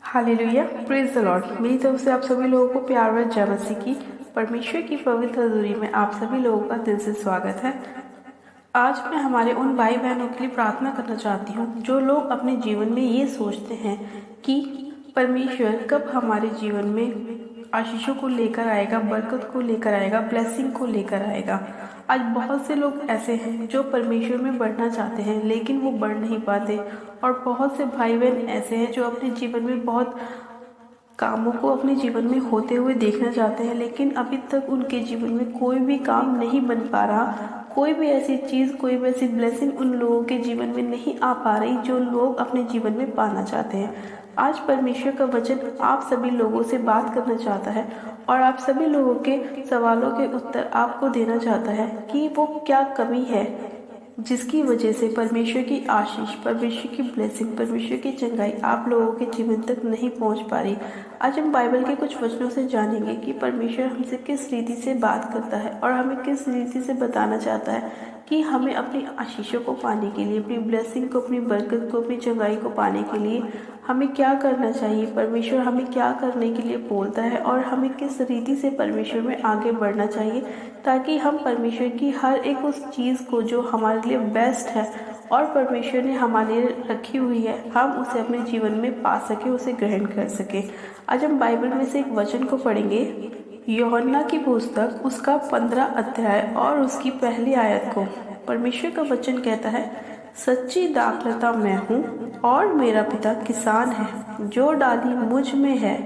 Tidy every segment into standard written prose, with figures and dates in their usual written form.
Hallelujah, praise the Lord. मेरी तरफ से आप सभी लोगों को प्यार व जय मसीह की परमेश्वर की पवित्र हजूरी में आप सभी लोगों का दिल से स्वागत है। आज मैं हमारे उन भाई बहनों के लिए प्रार्थना करना चाहती हूँ जो लोग अपने जीवन में ये सोचते हैं कि परमेश्वर कब हमारे जीवन में आशीषों को लेकर आएगा, बरकत को लेकर आएगा, ब्लेसिंग को लेकर आएगा। आज बहुत से लोग ऐसे हैं जो परमेश्वर में बढ़ना चाहते हैं लेकिन वो बढ़ नहीं पाते, और बहुत से भाई बहन ऐसे हैं जो अपने जीवन में बहुत कामों को अपने जीवन में होते हुए देखना चाहते हैं लेकिन अभी तक उनके जीवन में कोई भी काम नहीं बन पा रहा। कोई भी ऐसी चीज़, कोई भी ऐसी ब्लेसिंग उन लोगों के जीवन में नहीं आ पा रही जो लोग अपने जीवन में पाना चाहते हैं। आज परमेश्वर का वचन आप सभी लोगों से बात करना चाहता है और आप सभी लोगों के सवालों के उत्तर आपको देना चाहता है कि वो क्या कमी है जिसकी वजह से परमेश्वर की आशीष, परमेश्वर की ब्लेसिंग, परमेश्वर की चंगाई आप लोगों के जीवन तक नहीं पहुंच पा रही। आज हम बाइबल के कुछ वचनों से जानेंगे कि परमेश्वर हमसे किस रीति से बात करता है और हमें किस रीति से बताना चाहता है कि हमें अपनी आशीषों को पाने के लिए, अपनी ब्लेसिंग को, अपनी बरकत को, अपनी चंगाई को पाने के लिए हमें क्या करना चाहिए, परमेश्वर हमें क्या करने के लिए बोलता है और हमें किस रीति से परमेश्वर में आगे बढ़ना चाहिए ताकि हम परमेश्वर की हर एक उस चीज़ को जो हमारे लिए बेस्ट है और परमेश्वर ने हमारे लिए रखी हुई है, हम उसे अपने जीवन में पा सके, उसे ग्रहण कर सके। आज हम बाइबल में से एक वचन को पढ़ेंगे, यूहन्ना की पुस्तक उसका 15 अध्याय और उसकी पहली आयत को। परमेश्वर का वचन कहता है, सच्ची दाखलता मैं हूँ और मेरा पिता किसान है। जो डाली मुझ में है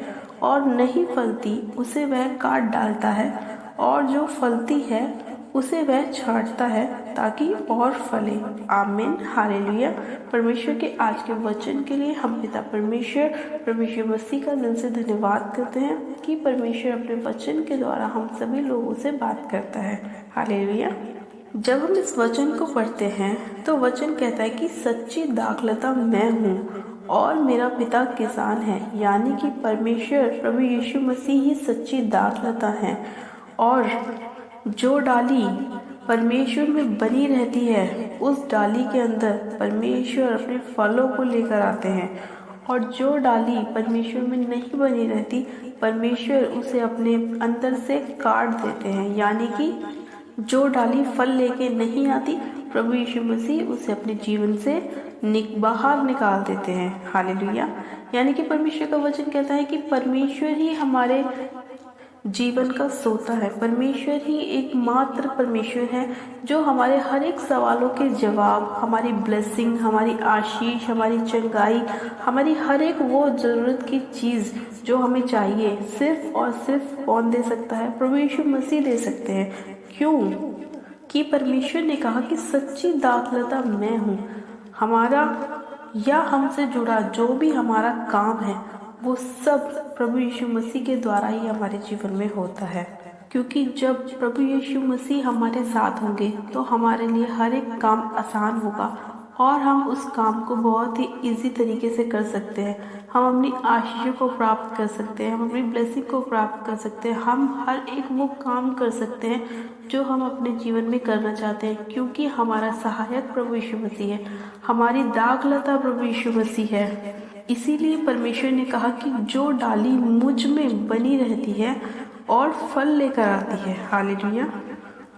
और नहीं फलती उसे वह काट डालता है, और जो फलती है उसे वह छांटता है ताकि और फले। आमीन, हालेलुया। परमेश्वर के आज के वचन के लिए हम पिता परमेश्वर मसीह का दिल से धन्यवाद करते हैं कि परमेश्वर अपने वचन के द्वारा हम सभी लोगों से बात करता है। हालेलुया। जब हम इस वचन को पढ़ते हैं तो वचन कहता है कि सच्ची दाखलता मैं हूँ और मेरा पिता किसान है, यानी कि परमेश्वर प्रभु यीशु मसीह ही सच्ची दाखलता है। और जो डाली परमेश्वर में बनी रहती है, उस डाली के अंदर परमेश्वर अपने फलों को लेकर आते हैं, और जो डाली परमेश्वर में नहीं बनी रहती, परमेश्वर उसे अपने अंदर से काट देते हैं। यानी कि जो डाली फल लेके नहीं आती, प्रभु यीशु मसीह उसे अपने जीवन से बाहर निकाल देते हैं। हालेलुया। यानी कि परमेश्वर का वचन कहता है कि परमेश्वर ही हमारे जीवन का सोता है। परमेश्वर ही एकमात्र परमेश्वर है जो हमारे हर एक सवालों के जवाब, हमारी ब्लेसिंग, हमारी आशीष, हमारी चंगाई, हमारी हर एक वो ज़रूरत की चीज़ जो हमें चाहिए, सिर्फ और सिर्फ कौन दे सकता है? प्रभु यीशु मसीह दे सकते हैं। क्यों? कि परमेश्वर ने कहा कि सच्ची दाखलता मैं हूँ। हमारा या हमसे जुड़ा जो भी हमारा काम है वो सब प्रभु यीशु मसीह के द्वारा ही हमारे जीवन में होता है। क्योंकि जब प्रभु यीशु मसीह हमारे साथ होंगे तो हमारे लिए हर एक काम आसान होगा और हम उस काम को बहुत ही इजी तरीके से कर सकते हैं। हम अपनी आशीषों को प्राप्त कर सकते हैं, हम अपनी ब्लेसिंग को प्राप्त कर सकते हैं, हम हर एक वो काम कर सकते हैं जो हम अपने जीवन में करना चाहते हैं, क्योंकि हमारा सहायक प्रभु यीशु मसीह है, हमारी दाखलता प्रभु यीशु मसीह है। इसीलिए परमेश्वर ने कहा कि जो डाली मुझ में बनी रहती है और फल लेकर आती है। हालेलुया।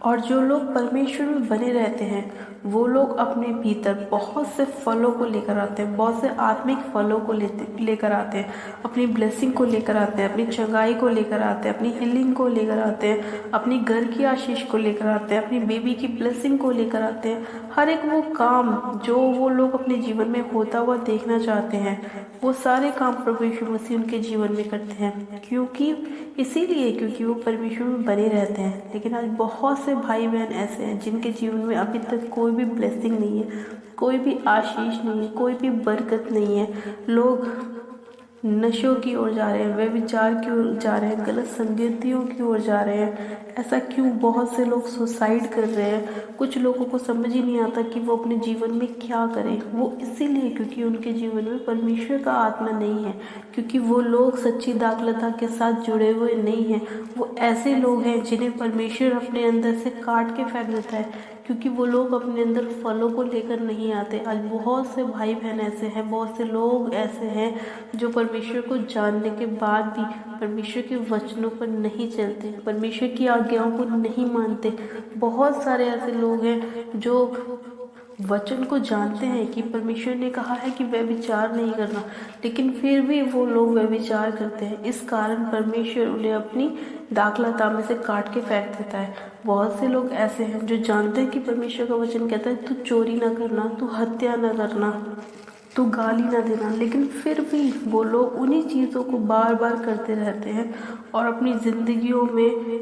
और जो लोग परमेश्वर में बने रहते हैं वो लोग अपने भीतर बहुत से फलों को लेकर आते हैं, बहुत से आत्मिक फलों को लेकर आते हैं, अपनी ब्लेसिंग को लेकर आते हैं, अपनी चंगाई को लेकर आते हैं, अपनी हीलिंग को लेकर आते हैं, अपनी घर की आशीष को लेकर आते हैं, अपनी बेबी की ब्लेसिंग को लेकर आते हैं। हर एक वो काम जो वो लोग अपने जीवन में होता हुआ देखना चाहते हैं, वो सारे काम प्रभु यीशु मसीह उनके जीवन में करते हैं। क्योंकि वो परमेश्वर में बने रहते हैं। लेकिन आज बहुत से भाई बहन ऐसे हैं जिनके जीवन में अभी तक कोई भी ब्लेसिंग नहीं है, कोई भी आशीष नहीं है, कोई भी बरकत नहीं है। लोग नशों की ओर जा रहे हैं, व्यभिचार की ओर जा रहे हैं, गलत संगतियों की ओर जा रहे हैं। ऐसा क्यों? बहुत से लोग सुसाइड कर रहे हैं। कुछ लोगों को समझ ही नहीं आता कि वो अपने जीवन में क्या करें। वो इसीलिए क्योंकि उनके जीवन में परमेश्वर का आत्मा नहीं है, क्योंकि वो लोग सच्ची दाखलता के साथ जुड़े हुए नहीं हैं। वो ऐसे लोग हैं जिन्हें परमेश्वर अपने अंदर से काट के फेंक देता है, क्योंकि वो लोग अपने अंदर फलों को लेकर नहीं आते। आज बहुत से भाई बहन ऐसे हैं, बहुत से लोग ऐसे हैं जो परमेश्वर को जानने के बाद भी परमेश्वर के वचनों पर नहीं चलते, परमेश्वर की आज्ञाओं को नहीं मानते। बहुत सारे ऐसे लोग हैं जो वचन को जानते हैं कि परमेश्वर ने कहा है कि व्यभिचार नहीं करना, लेकिन फिर भी वो लोग व्यभिचार करते हैं। इस कारण परमेश्वर उन्हें अपनी दाखलता में से काट के फेंक देता है। बहुत से लोग ऐसे हैं जो जानते हैं कि परमेश्वर का वचन कहता है तू चोरी ना करना, तू हत्या ना करना, तू गाली ना देना, लेकिन फिर भी वो लोग उन्हीं चीज़ों को बार बार करते रहते हैं और अपनी ज़िंदगियों में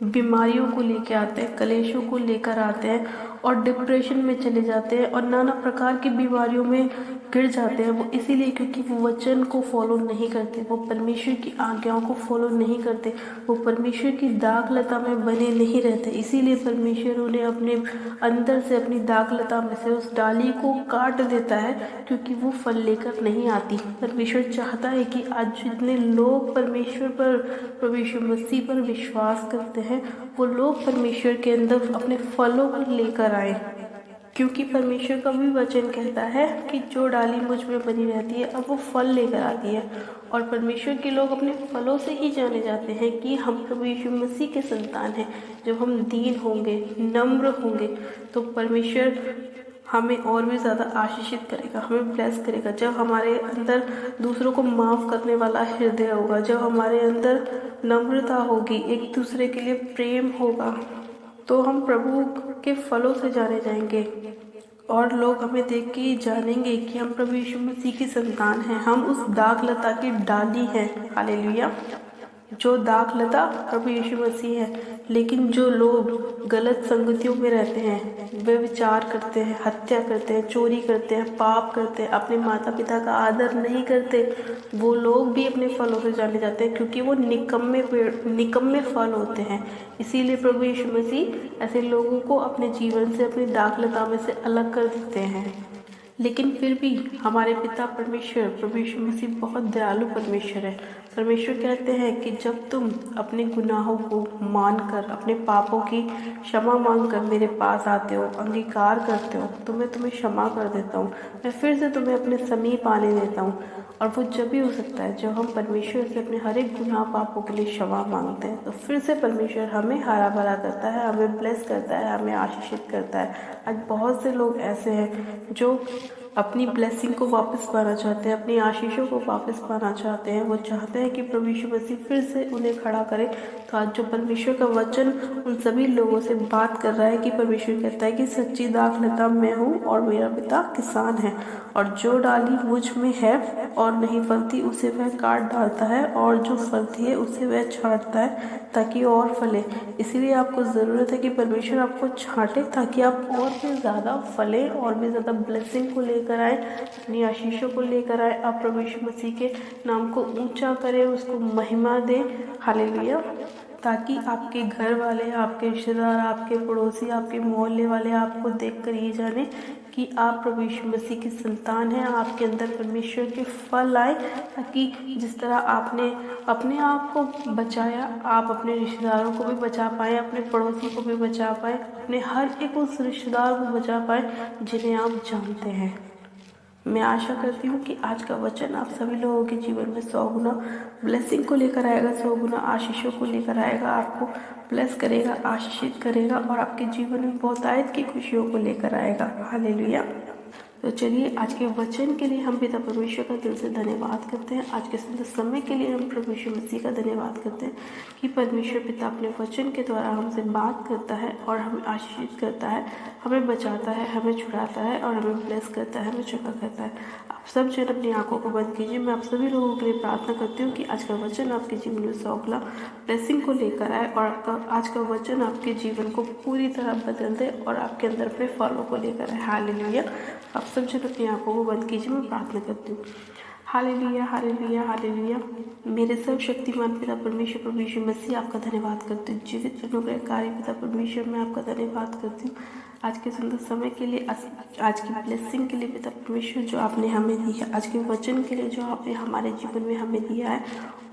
बीमारियों को लेकर आते हैं, कलेशों को लेकर आते हैं और डिप्रेशन में चले जाते हैं और नाना प्रकार की बीमारियों में गिर जाते हैं। वो इसीलिए क्योंकि वो वचन को फॉलो नहीं करते, वो परमेश्वर की आज्ञाओं को फॉलो नहीं करते, वो परमेश्वर की दाखलता में बने नहीं रहते। इसीलिए परमेश्वर उन्हें अपने अंदर से, अपनी दाखलता में से उस डाली को काट देता है, क्योंकि वो फल लेकर नहीं आती। परमेश्वर चाहता है कि आज जितने लोग परमेश्वर पर, परमेश्वर मसीह पर विश्वास करते हैं, वो लोग परमेश्वर के अंदर अपने फलों को लेकर आए, क्योंकि परमेश्वर का भी वचन कहता है कि जो डाली मुझ में बनी रहती है अब वो फल लेकर आती है। और परमेश्वर के लोग अपने फलों से ही जाने जाते हैं कि हम प्रभु यीशु मसीह के संतान हैं। जब हम दीन होंगे, नम्र होंगे, तो परमेश्वर हमें और भी ज़्यादा आशीषित करेगा, हमें ब्लेस करेगा। जब हमारे अंदर दूसरों को माफ़ करने वाला हृदय होगा, जब हमारे अंदर नम्रता होगी, एक दूसरे के लिए प्रेम होगा, तो हम प्रभु के फलों से जाने जाएंगे और लोग हमें देख के जानेंगे कि हम प्रभु यीशु मसीह की संतान हैं, हम उस दाखलता की डाली हैं। हालेलुया। जो दाखलता प्रभु यीशु मसीह है। लेकिन जो लोग गलत संगतियों में रहते हैं, वे विचार करते हैं, हत्या करते हैं, चोरी करते हैं, पाप करते हैं, अपने माता पिता का आदर नहीं करते, वो लोग भी अपने फलों से जाने जाते हैं, क्योंकि वो निकम्मे फल होते हैं। इसीलिए प्रभु यीशु मसीह ऐसे लोगों को अपने जीवन से, अपनी दाखलता में से अलग कर देते हैं। लेकिन फिर भी हमारे पिता परमेश्वर, प्रभु यीशु मसीह बहुत दयालु परमेश्वर है। परमेश्वर कहते हैं कि जब तुम अपने गुनाहों को मानकर, अपने पापों की क्षमा मांगकर मेरे पास आते हो, अंगीकार करते हो, तो मैं तुम्हें क्षमा कर देता हूँ, मैं फिर से तुम्हें अपने समीप आने देता हूँ। और वो जब भी हो सकता है जब हम परमेश्वर से अपने हर एक गुनाह पापों के लिए क्षमा मांगते हैं, तो फिर से परमेश्वर हमें हरा भरा करता है, हमें ब्लेस करता है, हमें आशीषित करता है। आज बहुत से लोग ऐसे हैं जो अपनी ब्लेसिंग को वापस पाना चाहते हैं, अपनी आशीषों को वापस पाना चाहते हैं। वो चाहते हैं कि प्रभु यीशु मसीह फिर से उन्हें खड़ा करे। तो आज जो परमेश्वर का वचन उन सभी लोगों से बात कर रहा है कि परमेश्वर कहता है कि सच्ची दाखलता मैं हूँ और मेरा पिता किसान है, और जो डाली मुझ में है और नहीं फलती उसे वह काट डालता है, और जो फलती है उसे वह छांटता है ताकि और फले। इसीलिए आपको ज़रूरत है कि परमेश्वर आपको छांटे ताकि आप और भी ज़्यादा फले, और भी ज़्यादा ब्लेसिंग को लेकर आए, अपनी आशीषों को लेकर आए। आप प्रभु यीशु मसीह के नाम को ऊंचा करें, उसको महिमा दें। हालेलुया। ताकि आपके घर वाले, आपके रिश्तेदार, आपके पड़ोसी, आपके मोहल्ले वाले आपको देखकर ये जाने कि आप प्रभु यीशु मसीह की संतान हैं, आपके अंदर परमेश्वर के फल आए, ताकि जिस तरह आपने अपने आप को बचाया, आप अपने रिश्तेदारों को भी बचा पाए, अपने पड़ोसी को भी बचा पाए, अपने हर एक उस रिश्तेदार को बचा पाए जिन्हें आप जानते हैं। मैं आशा करती हूँ कि आज का वचन आप सभी लोगों के जीवन में 100 गुना ब्लेसिंग को लेकर आएगा, 100 गुना आशीषों को लेकर आएगा, आपको ब्लेस करेगा, आशीषित करेगा और आपके जीवन में बहुतायत की खुशियों को लेकर आएगा। हालेलुया। तो चलिए आज के वचन के लिए हम पिता परमेश्वर का दिल से धन्यवाद करते हैं। आज के सुंदर समय के लिए हम प्रभु यीशु मसीह का धन्यवाद करते हैं कि परमेश्वर पिता अपने वचन के द्वारा हमसे बात करता है और हमें आशीषित करता है, हमें बचाता है, हमें छुड़ाता है और हमें ब्लेस करता है, हमें चंगा करता है। आप सब जन अपनी आंखों को बंद कीजिए। मैं आप सभी लोगों के लिए प्रार्थना करती हूँ कि आज का वचन आपके जीवन में 100 गुना ब्लेसिंग को लेकर आए और आज का वचन आपके जीवन को पूरी तरह बदल दे और आपके अंदर अपने फलों को लेकर आए। हालेलुया। आप सब जन अपनी आंखों को बंद कीजिए। मैं प्रार्थना करती हूँ। Hallelujah, hallelujah, hallelujah. मेरे सर्वशक्तिमान पिता परमेश्वर प्रभु यीशु मसीह आपका धन्यवाद करती हूँ। जीवित अनुग्रहकारी पिता परमेश्वर मैं आपका धन्यवाद करती हूँ। आज के सुंदर समय के लिए, आज की ब्लेसिंग के लिए पिता परमेश्वर जो आपने हमें दी है, आज के वचन के लिए जो आपने हमारे जीवन में हमें दिया है,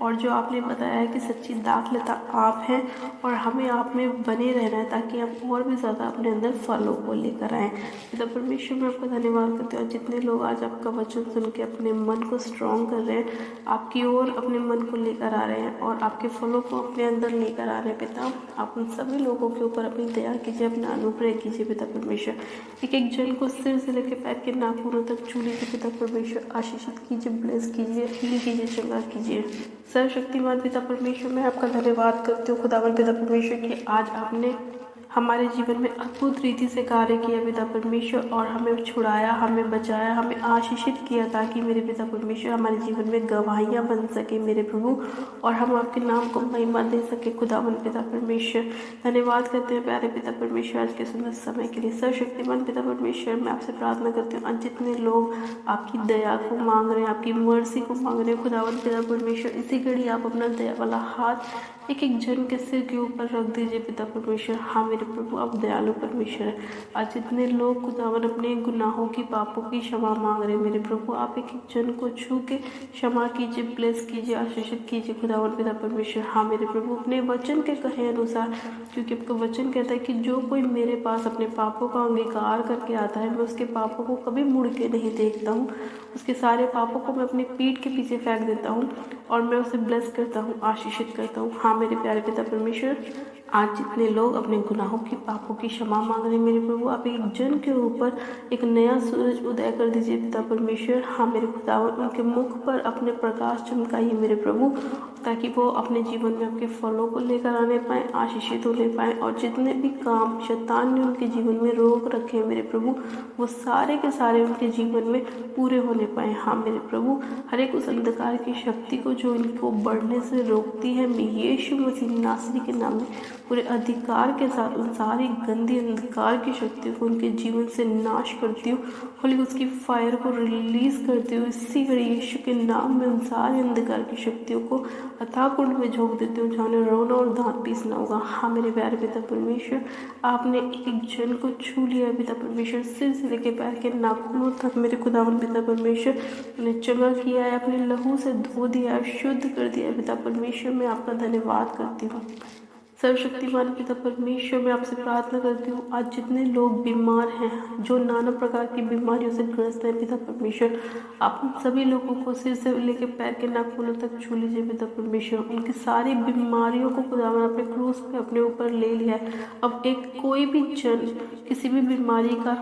और जो आपने बताया है कि सच्ची दाखलता आप हैं और हमें आप में बने रहना है ताकि हम और भी ज़्यादा अपने अंदर फलों को लेकर आएँ। पिता परमेश्वर मैं आपका धन्यवाद करती हूँ। और जितने लोग आज आपका वचन सुन के अपने मन को स्ट्रॉन्ग कर रहे हैं, आपकी ओर अपने मन को लेकर आ रहे हैं और आपके फलों को अपने अंदर लेकर आ रहे हैं, पिता आप उन सभी लोगों के ऊपर अपनी दया कीजिए, अपना अनुग्रह कीजिए पिता परमेश्वर। एक एक जन को सिर से लेकर पैर के नाखूनों तक छू लीजिए पिता परमेश्वर, आशीषित कीजिए, ब्लेस कीजिए, हील कीजिए, चंगा कीजिए। सर्वशक्तिमान पिता परमेश्वर मैं आपका धन्यवाद करती हूँ खुदावन पिता परमेश्वर कि आज आपने हमारे जीवन में अद्भुत रीति से कार्य किया पिता परमेश्वर, और हमें छुड़ाया, हमें बचाया, हमें आशीषित किया ताकि मेरे पिता परमेश्वर हमारे जीवन में गवाहियाँ बन सके मेरे प्रभु, और हम आपके नाम को महिमा दे सके खुदावन पिता परमेश्वर। धन्यवाद करते हैं प्यारे पिता परमेश्वर आज के सुंदर समय के लिए। सर्वशक्तिमान पिता परमेश्वर मैं आपसे प्रार्थना करती हूँ, आज जितने लोग आपकी दया को मांग रहे हैं, आपकी मर्सी को मांग रहे हैं खुदावन पिता परमेश्वर, इसी घड़ी आप अपना दया वाला हाथ एक एक जन के सिर के ऊपर रख दीजिए पिता परमेश्वर। हाँ मेरे प्रभु आप दयालु परमेश्वर है। आज जितने लोग खुदावन अपने गुनाहों की, पापों की क्षमा मांग रहे हैं मेरे प्रभु, आप एक एक जन को छू के क्षमा कीजिए, ब्लेस कीजिए, आशीषित कीजिए खुदावन पिता परमेश्वर। हाँ मेरे प्रभु अपने वचन के कहे अनुसार, क्योंकि आपका वचन कहता है कि जो कोई मेरे पास अपने पापों का अंगीकार करके आता है, मैं उसके पापों को कभी मुड़ के नहीं देखता हूँ, उसके सारे पापों को मैं अपनी पीठ के पीछे फेंक देता हूँ और मैं उसे ब्लेस करता हूँ, आशीषित करता हूँ। हाँ मेरे प्यारे पिता परमेश्वर आज जितने लोग अपने गुनाहों की, पापों की क्षमा मांग रहे हैं मेरे प्रभु, आप एक जन के ऊपर एक नया सूरज उदय कर दीजिए पिता परमेश्वर। हाँ मेरे खुदावन उनके मुख पर अपने प्रकाश चमकाइए मेरे प्रभु, ताकि वो अपने जीवन में आपके फलों को लेकर आने पाएँ, आशीषित होने पाएँ, और जितने भी काम शैतान ने उनके जीवन में रोक रखे हैं मेरे प्रभु, वो सारे के सारे उनके जीवन में पूरे होने पाएँ। हाँ मेरे प्रभु हर एक उस अंधकार की शक्ति को जो इनको बढ़ने से रोकती है, मैं यीशु मसीह नासरी के नाम में पूरे अधिकार के साथ उन सारी गंदी अंधकार की शक्तियों को उनके जीवन से नाश करती हूँ। होली उसकी फायर को रिलीज करती हूँ इसी घड़ी यीशु के नाम में। उन सारी अंधकार की शक्तियों को अथाह कुंड में झोंक देती हूँ जहाँ रोना और दांत पीसना होगा। हाँ मेरे प्यारे पिता परमेश्वर आपने एक एक जन को छू लिया है पिता परमेश्वर, सिर से लेके पैर के नाखूनों तक मेरे खुदावन पिता परमेश्वर उन्हें चंगा किया है, अपने लहू से धो दिया है, शुद्ध कर दिया है पिता परमेश्वर। मैं आपका धन्यवाद करती हूँ। सर्वशक्तिमान पिता परमेश्वर मैं आपसे प्रार्थना करती हूँ, आज जितने लोग बीमार हैं, जो नाना प्रकार की बीमारियों से ग्रस्त हैं पिता परमेश्वर, आप उन सभी लोगों को सिर से लेकर पैर के नाखूनों तक छू लीजिए पिता परमेश्वर। उनकी सारी बीमारियों को खुदावन अपने क्रूस पे अपने ऊपर ले लिया है। अब एक कोई भी जन किसी भी बीमारी का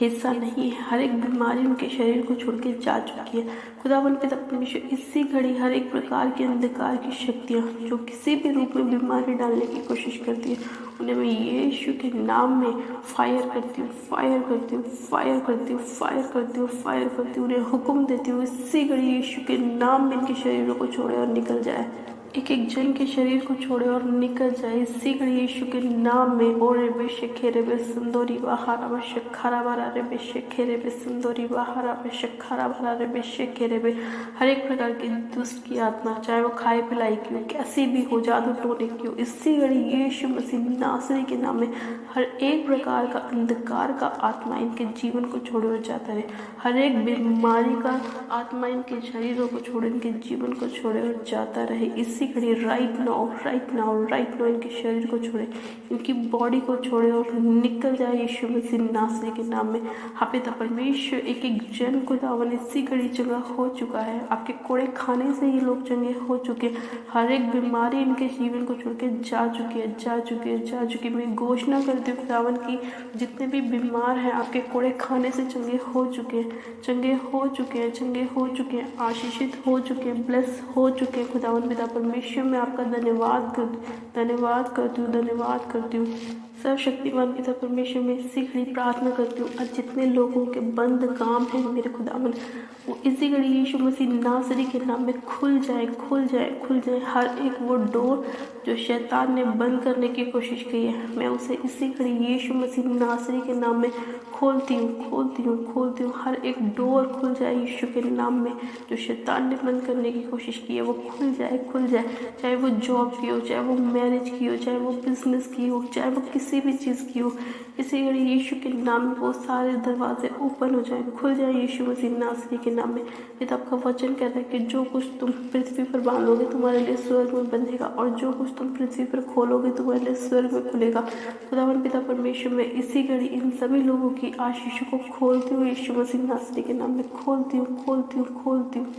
हिस्सा नहीं है, हर एक बीमारी उनके शरीर को छोड़ के जा चुकी है खुदावन पिता परमेश्वर। इसी घड़ी हर एक प्रकार के अंधकार की शक्तियाँ जो किसी भी रूप में बीमारी डालने की कोशिश करती है, उन्हें मैं यीशु के नाम में फायर करती हूँ, फायर करती हूँ, फायर करती हूँ, फायर करती हूँ, फायर करती हूँ। उन्हें हुक्म देती हूँ इसी घड़ी यीशु के नाम में इनके शरीरों को छोड़े और निकल जाए, एक एक जन के शरीर को छोड़े और निकल जाए इसी घड़ी यीशु के नाम में। और रेबे खेरे बे सुंदरी बाहर आवश्यक खरा बारा रेबे खेरे बे सुंदरी बाहर आवश्यक खरा बारा रेबे खेरे बे। हर एक प्रकार की दुष्ट की आत्मा, चाहे वो खाए पिलाई की हो, कैसी भी हो, जादू टोने की हो, इसी घड़ी यीशु मसीह नासरी के नाम में हर एक प्रकार का अंधकार का आत्मा इनके जीवन को छोड़े और जाता रहे। हर एक बीमारी का आत्मा इनके शरीरों को छोड़े, इनके जीवन को छोड़े और जाता रहे इसी घड़ी। Right now, right now, right now इनके शरीर को छोड़े, इनकी बॉडी को छोड़े और निकल जाए यीशु मसीह नासरी के नाम में। हाँ पिता परमेश्वर एक एक जन को दावन इसी घड़ी चंगा हो चुका है, आपके कोड़े खाने से ये लोग चंगे हो चुके। हर एक बीमारी इनके जीवन को छोड़ के जा चुकी है, जा चुकी है, जा चुकी। मैं घोषणा करती हूँ खुदावन की जितने भी बीमार हैं आपके कोड़े खाने से चंगे हो चुके हैं, चंगे हो चुके हैं, चंगे हो चुके हैं, आशीषित हो चुके हैं, ब्लेस हो चुके हैं खुदावन पिता परमेश्वर। मैं आपका धन्यवाद करती हूँ, धन्यवाद करती हूँ। सर्वशक्तिमान पिता परमेश्वर में इसी घड़ी प्रार्थना करती हूँ, आज जितने लोगों के बंद काम हैं मेरे खुदावन, वो इसी घड़ी यीशु मसीह नासरी के नाम में खुल जाए, खुल जाए, खुल जाए। हर एक वो डोर जो शैतान ने बंद करने की कोशिश की है, मैं उसे इसी घड़ी यीशु मसीह नासरी के नाम में खोलती हूँ, खोलती हूँ, खोलती हूँ। हर एक डोर खुल जाए यीशु के नाम में, जो शैतान ने बंद करने की कोशिश की है वो खुल जाए, खुल जाए। चाहे वो जॉब की हो, चाहे वो मैरिज की हो, चाहे वो बिजनेस की हो, चाहे वो किसी किसी भी चीज़ की हो, इसी घड़ी यीशु के नाम में वो सारे दरवाजे ओपन हो जाए, खुल जाए यीशु मसीह नासरी के नाम में। पिता आपका वचन कहता है कि जो कुछ तुम पृथ्वी पर बांधोगे तुम्हारे लिए स्वर्ग में बंधेगा, और जो कुछ तुम पृथ्वी पर खोलोगे तुम्हारे लिए स्वर्ग में खुलेगा। खुदावन पिता परमेश्वर में इसी घड़ी इन सभी लोगों की आशीषों को खोलती हूँ यीशु मसीह नासरी के नाम में, खोलती हूँ।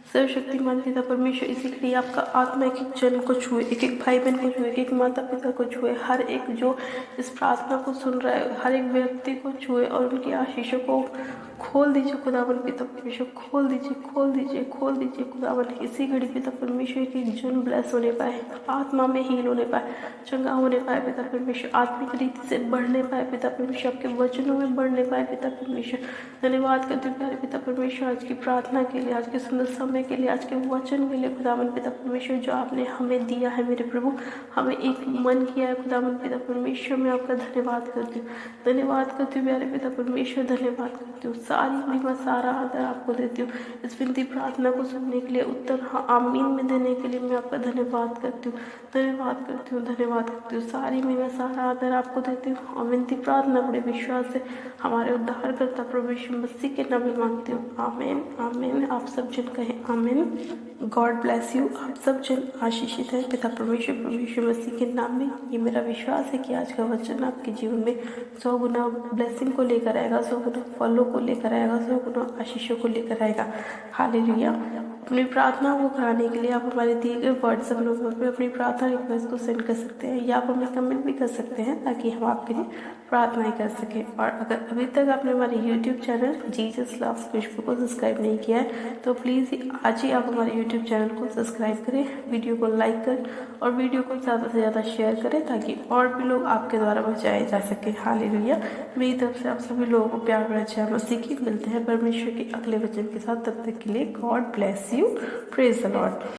सर्वशक्तिमान पिता परमेश्वर, इसी के लिए आपका आत्मा एक एक जन को छुए, एक एक भाई बहन को छुए, एक एक माता पिता को छुए, हर एक जो इस प्रार्थना को सुन रहा है हर एक व्यक्ति को छुए और उनकी आशीषों को खोल दीजिए खुदावन पिता परमेश्वर, खोल दीजिए खुदावन। इसी घड़ी पिता परमेश्वर की जन ब्लेस होने पाए, आत्मा में हील होने पाए, चंगा होने पाए पिता परमेश्वर, आत्मिक रीति से बढ़ने पाए पिता परमेश्वर, आपके वचनों में बढ़ने पाए पिता परमेश्वर। धन्यवाद करते प्यारे पिता परमेश्वर आज की प्रार्थना के लिए, आज के सुंदर समय के लिए, आज के वचन के लिए खुदावन पिता परमेश्वर, जो आपने हमें दिया है मेरे प्रभु, हमें एक मन किया है खुदावन पिता परमेश्वर। मैं आपका धन्यवाद करती हूँ प्यारे पिता परमेश्वर, धन्यवाद करती हूँ। सारी महिमा सारा आदर आपको देती हूँ। इस विनती प्रार्थना को सुनने के लिए, उत्तर हाँ आमीन में देने के लिए मैं आपका धन्यवाद करती हूँ। सारी महिमा सारा आदर आपको देती हूँ और विनती प्रार्थना बड़े विश्वास से हमारे उद्धारकर्ता प्रभु यीशु मसीह के नाम में मांगती हूँ, आमीन। आप सब जन कहें आमीन। God bless you. आप सब जन आशीषित हैं पिता परमेश्वर प्रभु यीशु मसीह के नाम में। ये मेरा विश्वास है कि आज का वचन आपके जीवन में 100 गुना ब्लेसिंग को लेकर आएगा, 100 गुना फलों को लेकर आएगा, 100 गुना आशीषों को लेकर आएगा। हालेलुया। अपनी प्रार्थना को कराने के लिए आप हमारे दिए गए व्हाट्सएप नंबर पर अपनी प्रार्थना रिक्वेस्ट को सेंड कर सकते हैं, या आप हमें कमेंट भी कर सकते हैं ताकि हम आपके लिए प्रार्थनाएं कर सकें। और अगर अभी तक आपने हमारे यूट्यूब चैनल जीसस लव्स खुशबू को सब्सक्राइब नहीं किया है तो प्लीज़ आज ही आप हमारे यूट्यूब चैनल को सब्सक्राइब करें, वीडियो को लाइक करें और वीडियो को ज़्यादा से ज़्यादा शेयर करें ताकि और भी लोग आपके द्वारा बचाए जा सके। हालेलुया। मेरी तरफ से आप सभी लोगों को प्यार भरा जय मसीह की। मिलते हैं परमेश्वर के अगले वचन के साथ, तब तक के लिए God bless you. Praise the Lord.